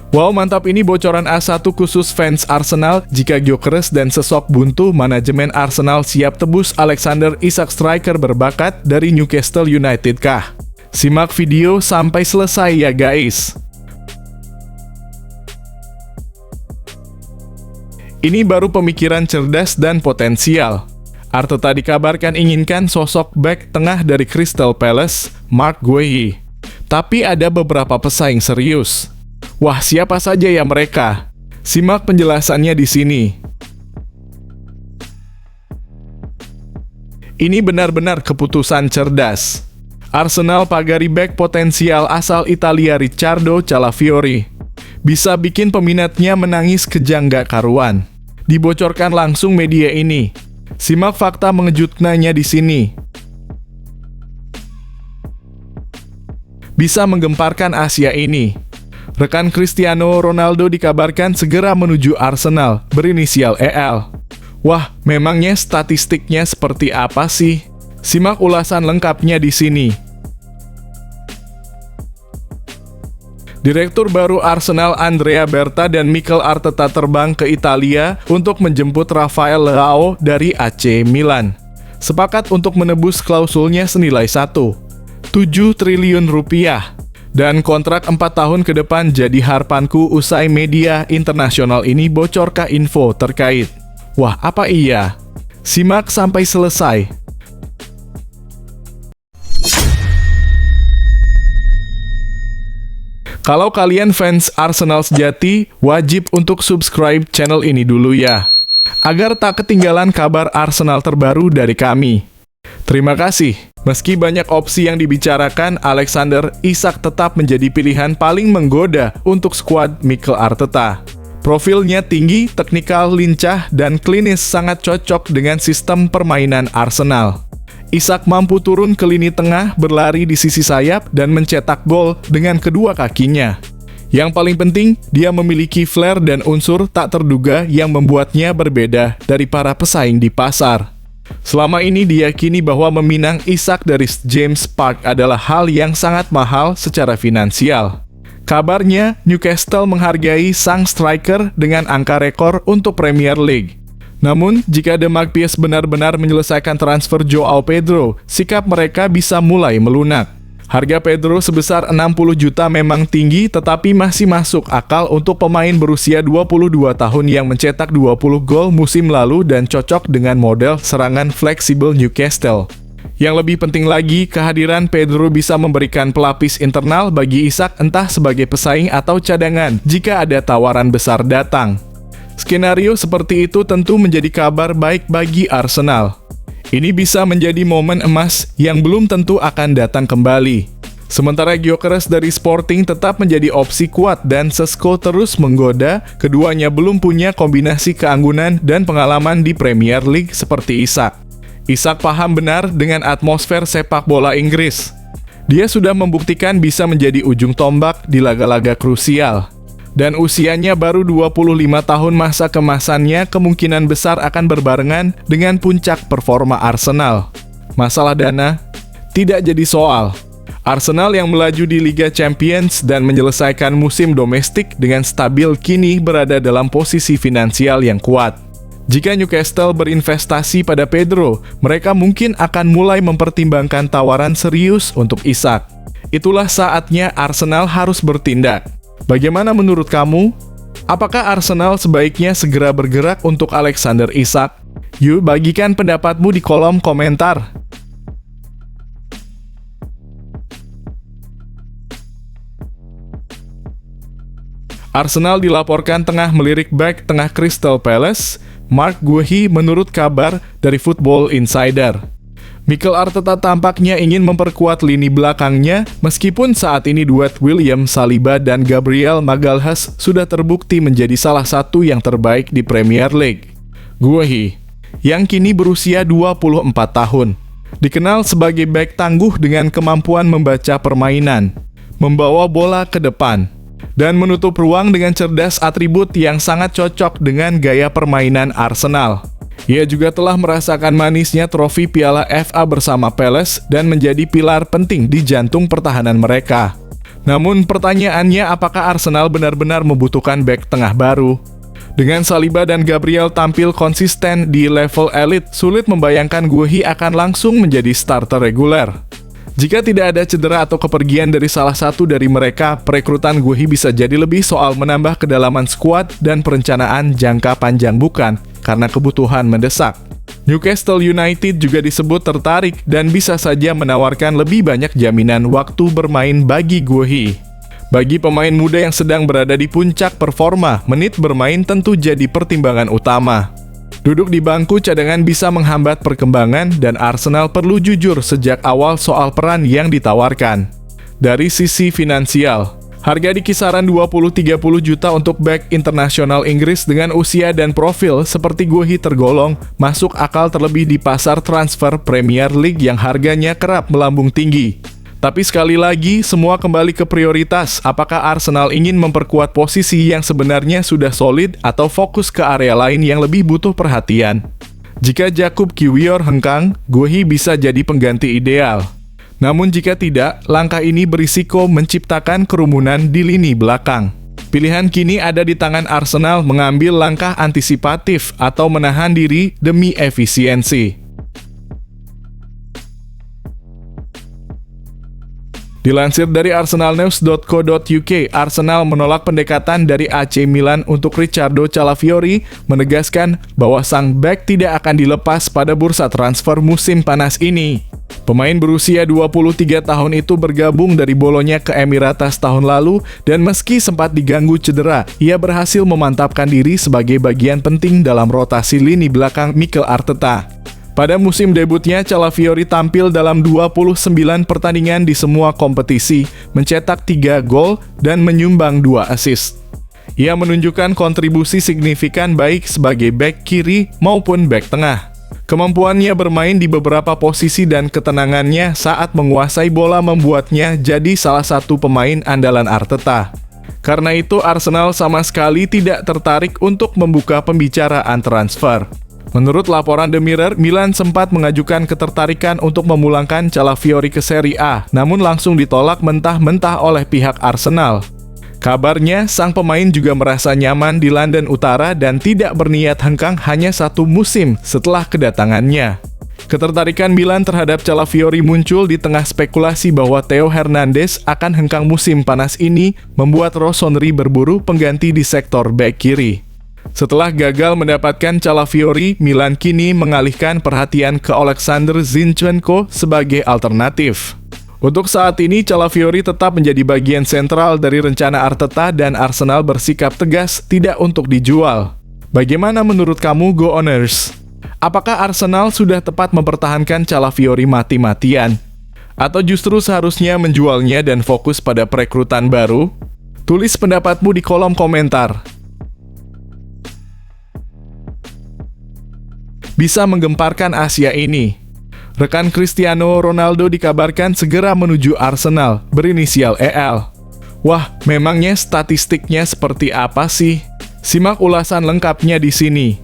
Wow, mantap, ini bocoran A1 khusus fans Arsenal. Jika Gyökeres dan Sesok buntu, manajemen Arsenal siap tebus Alexander Isak, striker berbakat dari Newcastle United kah? Simak video sampai selesai ya guys. Ini baru pemikiran cerdas dan potensial. Arteta dikabarkan inginkan sosok bek tengah dari Crystal Palace, Marc Guehi. Tapi ada beberapa pesaing serius. Wah, siapa saja ya mereka? Simak penjelasannya di sini. Ini benar-benar keputusan cerdas. Arsenal pagari bek potensial asal Italia Riccardo Calafiori. Bisa bikin peminatnya menangis kejang gak karuan. Dibocorkan langsung media ini. Simak fakta mengejutkannya di sini. Bisa menggemparkan Asia ini. Rekan Cristiano Ronaldo dikabarkan segera menuju Arsenal, berinisial EL. Wah, memangnya statistiknya seperti apa sih? Simak ulasan lengkapnya di sini. Direktur baru Arsenal Andrea Berta dan Mikel Arteta terbang ke Italia untuk menjemput Rafael Leao dari AC Milan. Sepakat untuk menebus klausulnya senilai 1,7 triliun rupiah. Dan kontrak 4 tahun ke depan jadi harapanku usai media internasional ini bocorkah info terkait. Wah, apa iya? Simak sampai selesai. Kalau kalian fans Arsenal sejati, wajib untuk subscribe channel ini dulu ya, agar tak ketinggalan kabar Arsenal terbaru dari kami. Terima kasih. Meski banyak opsi yang dibicarakan, Alexander Isak tetap menjadi pilihan paling menggoda untuk skuad Mikel Arteta. Profilnya tinggi, teknikal, lincah, dan klinis, sangat cocok dengan sistem permainan Arsenal. Isak mampu turun ke lini tengah, berlari di sisi sayap, dan mencetak gol dengan kedua kakinya. Yang paling penting, dia memiliki flair dan unsur tak terduga yang membuatnya berbeda dari para pesaing di pasar. Selama ini diyakini bahwa meminang Isak dari James Park adalah hal yang sangat mahal secara finansial. Kabarnya, Newcastle menghargai sang striker dengan angka rekor untuk Premier League. Namun, jika The Magpies benar-benar menyelesaikan transfer Joao Pedro, sikap mereka bisa mulai melunak. Harga Pedro sebesar 60 juta memang tinggi, tetapi masih masuk akal untuk pemain berusia 22 tahun yang mencetak 20 gol musim lalu dan cocok dengan model serangan fleksibel Newcastle. Yang lebih penting lagi, kehadiran Pedro bisa memberikan pelapis internal bagi Isak, entah sebagai pesaing atau cadangan jika ada tawaran besar datang. Skenario seperti itu tentu menjadi kabar baik bagi Arsenal. Ini bisa menjadi momen emas yang belum tentu akan datang kembali. Sementara Gyökeres dari Sporting tetap menjadi opsi kuat dan Šeško terus menggoda, keduanya belum punya kombinasi keanggunan dan pengalaman di Premier League seperti Isak. Isak paham benar dengan atmosfer sepak bola Inggris. Dia sudah membuktikan bisa menjadi ujung tombak di laga-laga krusial. Dan usianya baru 25 tahun, masa kemasannya kemungkinan besar akan berbarengan dengan puncak performa Arsenal. Masalah dana tidak jadi soal. Arsenal yang melaju di Liga Champions dan menyelesaikan musim domestik dengan stabil kini berada dalam posisi finansial yang kuat. Jika Newcastle berinvestasi pada Pedro, mereka mungkin akan mulai mempertimbangkan tawaran serius untuk Isak. Itulah saatnya Arsenal harus bertindak. Bagaimana menurut kamu? Apakah Arsenal sebaiknya segera bergerak untuk Alexander Isak? Yuk bagikan pendapatmu di kolom komentar. Arsenal dilaporkan tengah melirik bek tengah Crystal Palace, Marc Guehi menurut kabar dari Football Insider. Mikel Arteta tampaknya ingin memperkuat lini belakangnya, meskipun saat ini duet William Saliba dan Gabriel Magalhaes sudah terbukti menjadi salah satu yang terbaik di Premier League. Guehi, yang kini berusia 24 tahun, dikenal sebagai bek tangguh dengan kemampuan membaca permainan, membawa bola ke depan, dan menutup ruang dengan cerdas, atribut yang sangat cocok dengan gaya permainan Arsenal. Ia juga telah merasakan manisnya trofi Piala FA bersama Palace dan menjadi pilar penting di jantung pertahanan mereka. Namun pertanyaannya, apakah Arsenal benar-benar membutuhkan bek tengah baru? Dengan Saliba dan Gabriel tampil konsisten di level elit, sulit membayangkan Guehi akan langsung menjadi starter reguler. Jika tidak ada cedera atau kepergian dari salah satu dari mereka, perekrutan Guehi bisa jadi lebih soal menambah kedalaman skuad dan perencanaan jangka panjang, bukan karena kebutuhan mendesak. Newcastle United juga disebut tertarik dan bisa saja menawarkan lebih banyak jaminan waktu bermain bagi Guehi. Bagi pemain muda yang sedang berada di puncak performa, menit bermain tentu jadi pertimbangan utama. Duduk di bangku cadangan bisa menghambat perkembangan dan Arsenal perlu jujur sejak awal soal peran yang ditawarkan. Dari sisi finansial, harga di kisaran 20-30 juta untuk bek internasional Inggris dengan usia dan profil seperti Guehi tergolong masuk akal, terlebih di pasar transfer Premier League yang harganya kerap melambung tinggi. Tapi sekali lagi, semua kembali ke prioritas. Apakah Arsenal ingin memperkuat posisi yang sebenarnya sudah solid atau fokus ke area lain yang lebih butuh perhatian? Jika Jakub Kiwior hengkang, Guehi bisa jadi pengganti ideal. Namun jika tidak, langkah ini berisiko menciptakan kerumunan di lini belakang. Pilihan kini ada di tangan Arsenal, mengambil langkah antisipatif atau menahan diri demi efisiensi. Dilansir dari arsenalnews.co.uk, Arsenal menolak pendekatan dari AC Milan untuk Riccardo Calafiori, menegaskan bahwa sang bek tidak akan dilepas pada bursa transfer musim panas ini. Pemain berusia 23 tahun itu bergabung dari Bolonya ke Emirates tahun lalu, dan meski sempat diganggu cedera, ia berhasil memantapkan diri sebagai bagian penting dalam rotasi lini belakang Mikel Arteta. Pada musim debutnya, Calafiori tampil dalam 29 pertandingan di semua kompetisi, mencetak 3 gol dan menyumbang 2 assist. Ia menunjukkan kontribusi signifikan baik sebagai bek kiri maupun bek tengah. Kemampuannya bermain di beberapa posisi dan ketenangannya saat menguasai bola membuatnya jadi salah satu pemain andalan Arteta. Karena itu, Arsenal sama sekali tidak tertarik untuk membuka pembicaraan transfer. Menurut laporan The Mirror, Milan sempat mengajukan ketertarikan untuk memulangkan Calafiori ke Serie A, namun langsung ditolak mentah-mentah oleh pihak Arsenal. Kabarnya, sang pemain juga merasa nyaman di London Utara dan tidak berniat hengkang hanya 1 musim setelah kedatangannya. Ketertarikan Milan terhadap Calafiori muncul di tengah spekulasi bahwa Theo Hernandez akan hengkang musim panas ini, membuat Rossoneri berburu pengganti di sektor bek kiri. Setelah gagal mendapatkan Calafiori, Milan kini mengalihkan perhatian ke Alexander Zinchenko sebagai alternatif. Untuk saat ini, Calafiori tetap menjadi bagian sentral dari rencana Arteta dan Arsenal bersikap tegas tidak untuk dijual. Bagaimana menurut kamu, Go Owners? Apakah Arsenal sudah tepat mempertahankan Calafiori mati-matian? Atau justru seharusnya menjualnya dan fokus pada perekrutan baru? Tulis pendapatmu di kolom komentar. Bisa menggemparkan Asia ini. Rekan Cristiano Ronaldo dikabarkan segera menuju Arsenal, berinisial EL. Wah, memangnya statistiknya seperti apa sih? Simak ulasan lengkapnya di sini.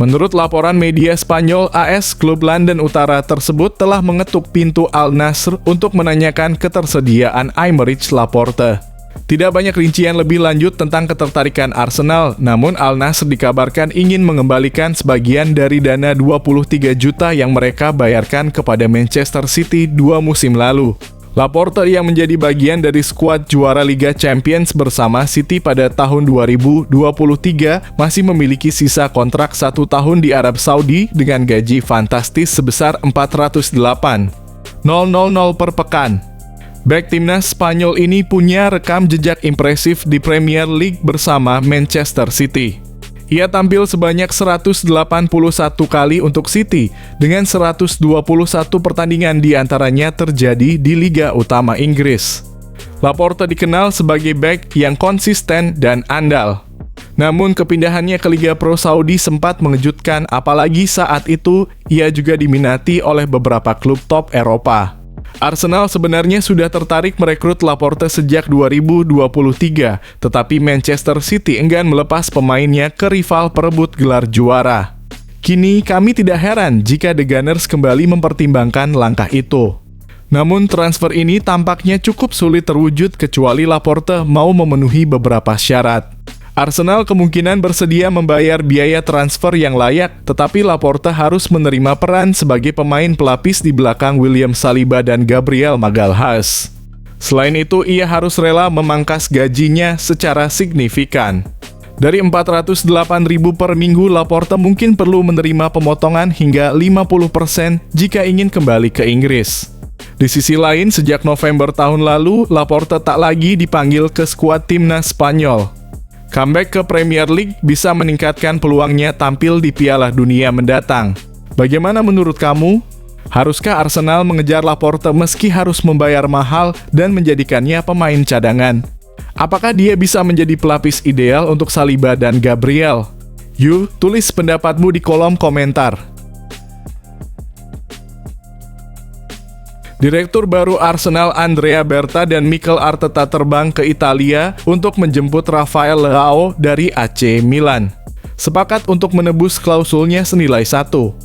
Menurut laporan media Spanyol, AS klub London Utara tersebut telah mengetuk pintu Al Nassr untuk menanyakan ketersediaan Aymeric Laporte. Tidak banyak rincian lebih lanjut tentang ketertarikan Arsenal, namun Al Nassr dikabarkan ingin mengembalikan sebagian dari dana 23 juta yang mereka bayarkan kepada Manchester City 2 musim lalu. Laporte yang menjadi bagian dari skuad juara Liga Champions bersama City pada tahun 2023 masih memiliki sisa kontrak 1 tahun di Arab Saudi dengan gaji fantastis sebesar 408.000 per pekan. Bek timnas Spanyol ini punya rekam jejak impresif di Premier League bersama Manchester City. Ia tampil sebanyak 181 kali untuk City, dengan 121 pertandingan diantaranya terjadi di Liga Utama Inggris. Laporte dikenal sebagai bek yang konsisten dan andal. Namun kepindahannya ke Liga Pro Saudi sempat mengejutkan, apalagi saat itu ia juga diminati oleh beberapa klub top Eropa. Arsenal sebenarnya sudah tertarik merekrut Laporte sejak 2023, tetapi Manchester City enggan melepas pemainnya ke rival perebut gelar juara. Kini kami tidak heran jika The Gunners kembali mempertimbangkan langkah itu. Namun transfer ini tampaknya cukup sulit terwujud kecuali Laporte mau memenuhi beberapa syarat. Arsenal kemungkinan bersedia membayar biaya transfer yang layak, tetapi Laporte harus menerima peran sebagai pemain pelapis di belakang William Saliba dan Gabriel Magalhaes. Selain itu, ia harus rela memangkas gajinya secara signifikan. Dari 408.000 per minggu, Laporte mungkin perlu menerima pemotongan hingga 50% jika ingin kembali ke Inggris. Di sisi lain, sejak November tahun lalu, Laporte tak lagi dipanggil ke skuad timnas Spanyol. Comeback ke Premier League bisa meningkatkan peluangnya tampil di Piala Dunia mendatang. Bagaimana menurut kamu? Haruskah Arsenal mengejar Laporte meski harus membayar mahal dan menjadikannya pemain cadangan? Apakah dia bisa menjadi pelapis ideal untuk Saliba dan Gabriel? Yuk, tulis pendapatmu di kolom komentar. Direktur baru Arsenal Andrea Berta dan Mikel Arteta terbang ke Italia untuk menjemput Rafael Leao dari AC Milan. Sepakat untuk menebus klausulnya senilai 1,7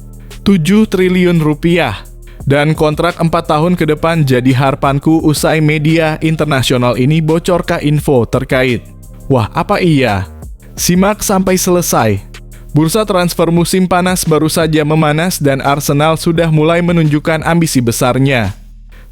triliun rupiah. Dan kontrak 4 tahun ke depan jadi harapanku usai media internasional ini bocorkah info terkait. Wah, apa iya? Simak sampai selesai. Bursa transfer musim panas baru saja memanas dan Arsenal sudah mulai menunjukkan ambisi besarnya.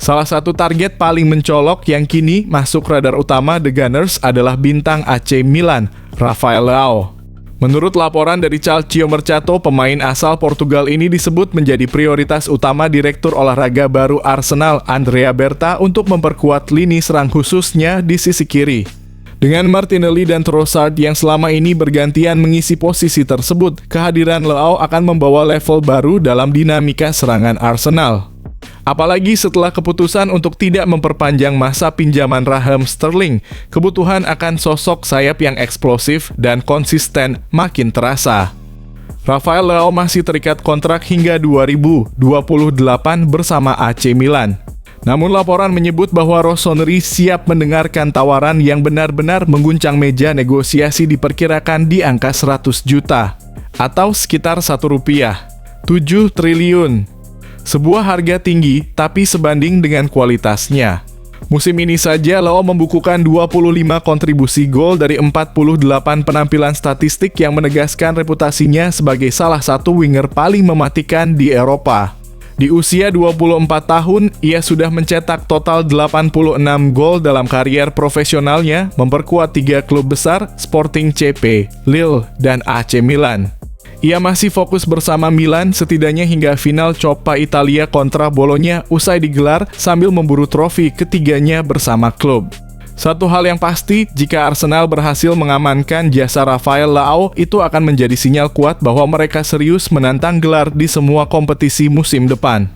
Salah satu target paling mencolok yang kini masuk radar utama The Gunners adalah bintang AC Milan, Rafael Leao. Menurut laporan dari Calcio Mercato, pemain asal Portugal ini disebut menjadi prioritas utama Direktur Olahraga baru Arsenal, Andrea Berta, untuk memperkuat lini serang khususnya di sisi kiri. Dengan Martinelli dan Trossard yang selama ini bergantian mengisi posisi tersebut, kehadiran Leao akan membawa level baru dalam dinamika serangan Arsenal. Apalagi setelah keputusan untuk tidak memperpanjang masa pinjaman Raheem Sterling, kebutuhan akan sosok sayap yang eksplosif dan konsisten makin terasa. Rafael Leao masih terikat kontrak hingga 2028 bersama AC Milan. Namun laporan menyebut bahwa Rossoneri siap mendengarkan tawaran yang benar-benar mengguncang meja negosiasi diperkirakan di angka 100 juta, atau sekitar Rp1, 7 triliun. Sebuah harga tinggi, tapi sebanding dengan kualitasnya. Musim ini saja, Leao membukukan 25 kontribusi gol dari 48 penampilan statistik yang menegaskan reputasinya sebagai salah satu winger paling mematikan di Eropa. Di usia 24 tahun, ia sudah mencetak total 86 gol dalam karier profesionalnya, memperkuat 3 klub besar, Sporting CP, Lille, dan AC Milan. Ia masih fokus bersama Milan setidaknya hingga final Coppa Italia kontra Bologna usai digelar sambil memburu trofi ketiganya bersama klub. Satu hal yang pasti, jika Arsenal berhasil mengamankan jasa Rafael Leao, itu akan menjadi sinyal kuat bahwa mereka serius menantang gelar di semua kompetisi musim depan.